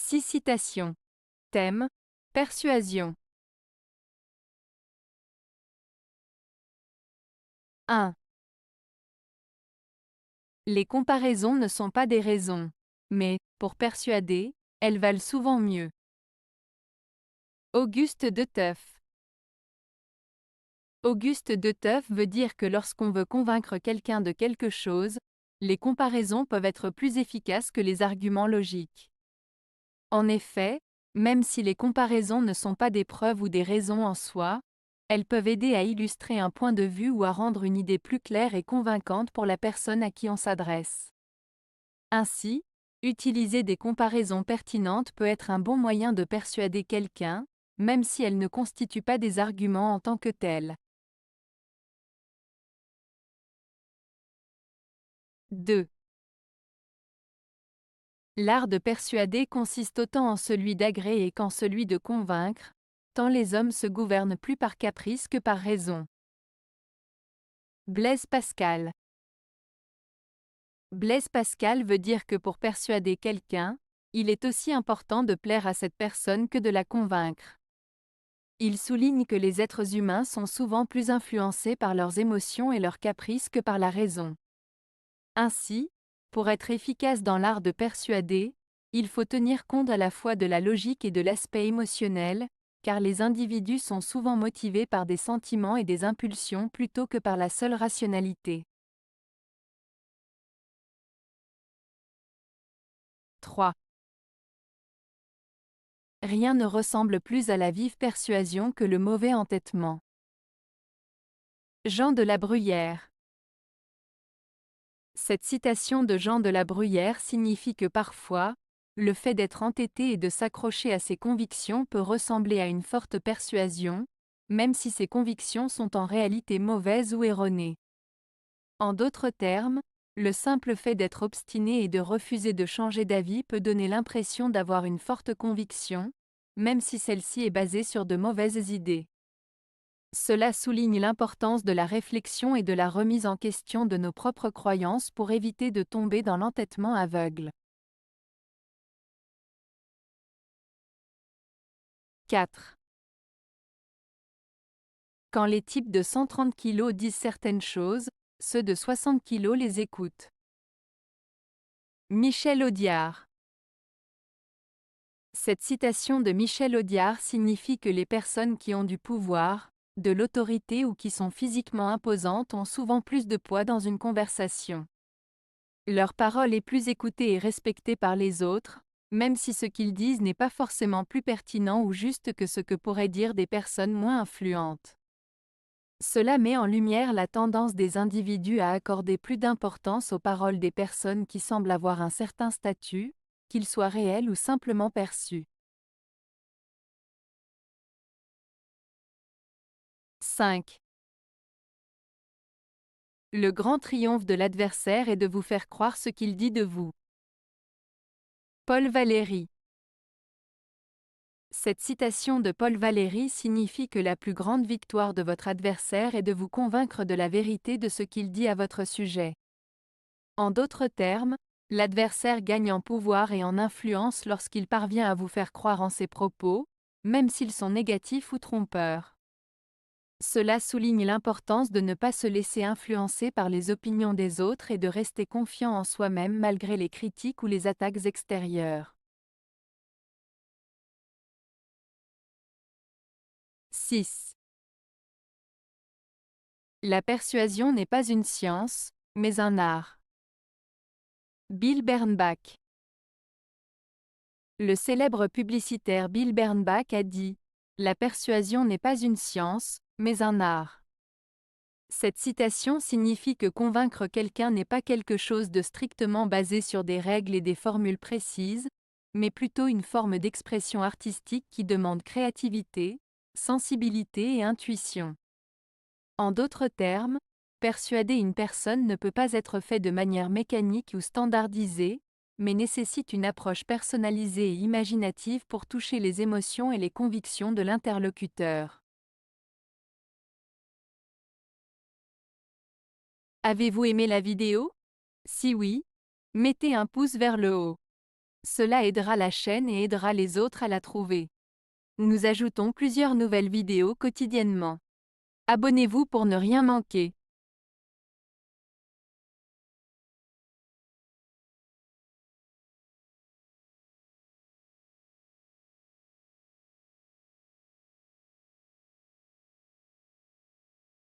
6 citations. Thème: persuasion. 1. Les comparaisons ne sont pas des raisons. Mais, pour persuader, elles valent souvent mieux. Auguste de Teuf. Auguste de Teuf veut dire que lorsqu'on veut convaincre quelqu'un de quelque chose, les comparaisons peuvent être plus efficaces que les arguments logiques. En effet, même si les comparaisons ne sont pas des preuves ou des raisons en soi, elles peuvent aider à illustrer un point de vue ou à rendre une idée plus claire et convaincante pour la personne à qui on s'adresse. Ainsi, utiliser des comparaisons pertinentes peut être un bon moyen de persuader quelqu'un, même si elles ne constituent pas des arguments en tant que tels. 2. L'art de persuader consiste autant en celui d'agréer qu'en celui de convaincre, tant les hommes se gouvernent plus par caprice que par raison. Blaise Pascal. Blaise Pascal veut dire que pour persuader quelqu'un, il est aussi important de plaire à cette personne que de la convaincre. Il souligne que les êtres humains sont souvent plus influencés par leurs émotions et leurs caprices que par la raison. Ainsi, pour être efficace dans l'art de persuader, il faut tenir compte à la fois de la logique et de l'aspect émotionnel, car les individus sont souvent motivés par des sentiments et des impulsions plutôt que par la seule rationalité. 3. Rien ne ressemble plus à la vive persuasion que le mauvais entêtement. Jean de la Bruyère. Cette citation de Jean de la Bruyère signifie que parfois, le fait d'être entêté et de s'accrocher à ses convictions peut ressembler à une forte persuasion, même si ces convictions sont en réalité mauvaises ou erronées. En d'autres termes, le simple fait d'être obstiné et de refuser de changer d'avis peut donner l'impression d'avoir une forte conviction, même si celle-ci est basée sur de mauvaises idées. Cela souligne l'importance de la réflexion et de la remise en question de nos propres croyances pour éviter de tomber dans l'entêtement aveugle. 4. Quand les types de 130 kg disent certaines choses, ceux de 60 kg les écoutent. Michel Audiard. Cette citation de Michel Audiard signifie que les personnes qui ont du pouvoir, de l'autorité ou qui sont physiquement imposantes ont souvent plus de poids dans une conversation. Leur parole est plus écoutée et respectée par les autres, même si ce qu'ils disent n'est pas forcément plus pertinent ou juste que ce que pourraient dire des personnes moins influentes. Cela met en lumière la tendance des individus à accorder plus d'importance aux paroles des personnes qui semblent avoir un certain statut, qu'ils soient réels ou simplement perçus. 5. Le grand triomphe de l'adversaire est de vous faire croire ce qu'il dit de vous. Paul Valéry. Cette citation de Paul Valéry signifie que la plus grande victoire de votre adversaire est de vous convaincre de la vérité de ce qu'il dit à votre sujet. En d'autres termes, l'adversaire gagne en pouvoir et en influence lorsqu'il parvient à vous faire croire en ses propos, même s'ils sont négatifs ou trompeurs. Cela souligne l'importance de ne pas se laisser influencer par les opinions des autres et de rester confiant en soi-même malgré les critiques ou les attaques extérieures. 6. La persuasion n'est pas une science, mais un art. Bill Bernbach. Le célèbre publicitaire Bill Bernbach a dit « La persuasion n'est pas une science, mais un art ». Cette citation signifie que convaincre quelqu'un n'est pas quelque chose de strictement basé sur des règles et des formules précises, mais plutôt une forme d'expression artistique qui demande créativité, sensibilité et intuition. En d'autres termes, persuader une personne ne peut pas être fait de manière mécanique ou standardisée, mais nécessite une approche personnalisée et imaginative pour toucher les émotions et les convictions de l'interlocuteur. Avez-vous aimé la vidéo? Si oui, mettez un pouce vers le haut. Cela aidera la chaîne et aidera les autres à la trouver. Nous ajoutons plusieurs nouvelles vidéos quotidiennement. Abonnez-vous pour ne rien manquer.